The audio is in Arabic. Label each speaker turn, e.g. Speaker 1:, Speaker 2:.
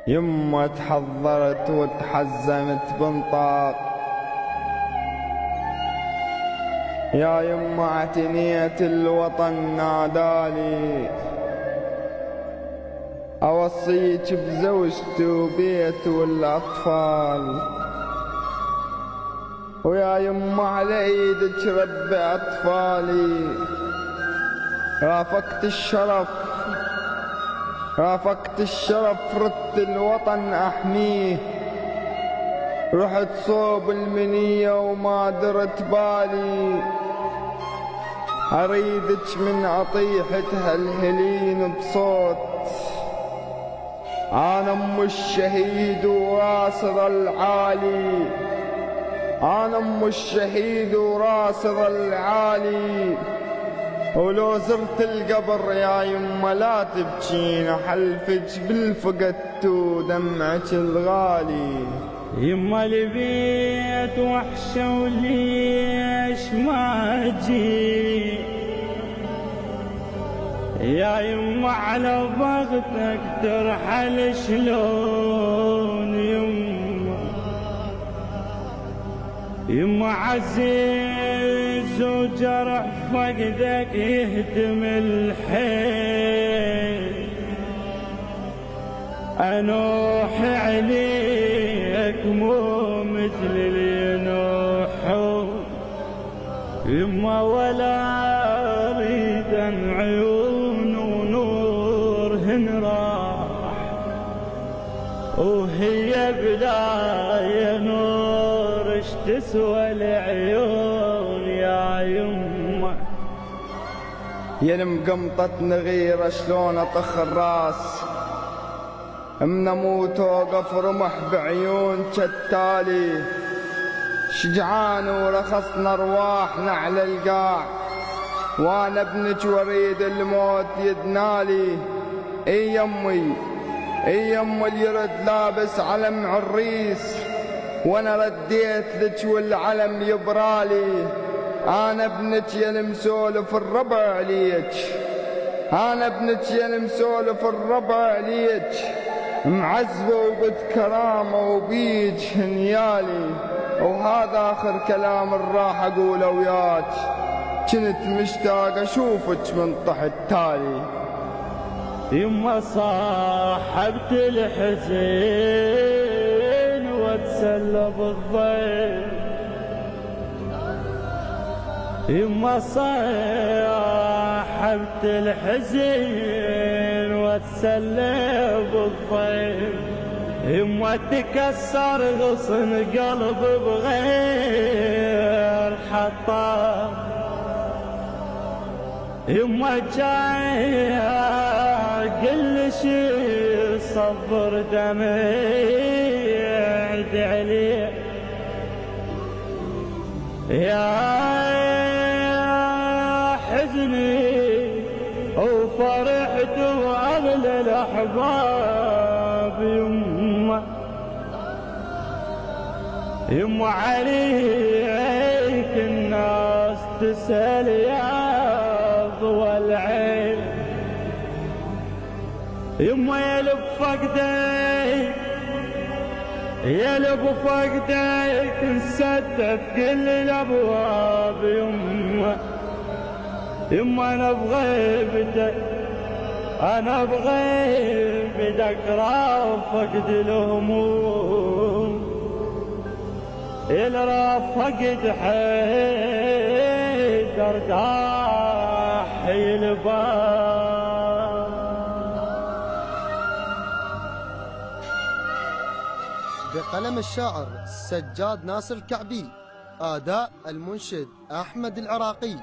Speaker 1: يما تحضرت وتحزمت بنطاق، يا يما اعتنيت الوطن نادالي، اوصيك بزوجتي وبيت والاطفال، ويا يما على ايدك ربي اطفالي. رافقت الشرف رافقت الشرف، ردت الوطن احميه، رحت صوب المنية وما درت بالي، اريدك من اطيحتها الهلين بصوت، انا ام الشهيد وراسر العالي، انا ام الشهيد وراسر العالي. ولو زرت القبر يا يما لا تبكين، حلفك بالفقد ودمعك الغالي.
Speaker 2: يما البيت وحشة وليش ما اجي، يا يما على بغتك ترحل شلون. يما عزيز وجرح فقدك يهدم الحيل، انوح عليك مو مثل اللي ينوحون. يما ولا اريد ان عيون ونورهن راح، وهي بلا نور اش تسوى العيون. يا يما
Speaker 1: يا المقمطة نغيرة شلون اطخ الراس، من اموت اوقف رمح بعيون شتالي، شجعان ورخصنا ارواحنا على القاع، وانا ابنك وريد الموت يدنالي. اي يمي اي يمي اللي يرد لابس علم عريس، وانا رديت لك والعلم يبرالي. انا ابنك يا المسولف الربع عليك، انا ابنك يا المسولف الربع عليك، معزبه وقد كرامه وبيج هنيالي. وهذا اخر كلام راح اقوله وياك، كنت مشتاق اشوفك من تحت تالي.
Speaker 2: يما صاحبت الحزين واتسلى بالضيف، يما صاحبت الحزين واتسلى بالضيف. يما تكسر غصن قلب بغير حطام، يما جاي كل شي صبر دمي عد عليه. يا حزني وفرحت وقبل الاحباب، يما عليك الناس تسأل يا ضوى العين. يما يلب فقدك يلب فقدك انسدت كل الابواب. يما انا بغيبتك انا بغيبتك رافقت الهموم، اللي رافقت حيدر داحي الباب.
Speaker 3: بقلم الشاعر سجاد ناصر الكعبي، أداء المنشد أحمد العراقي.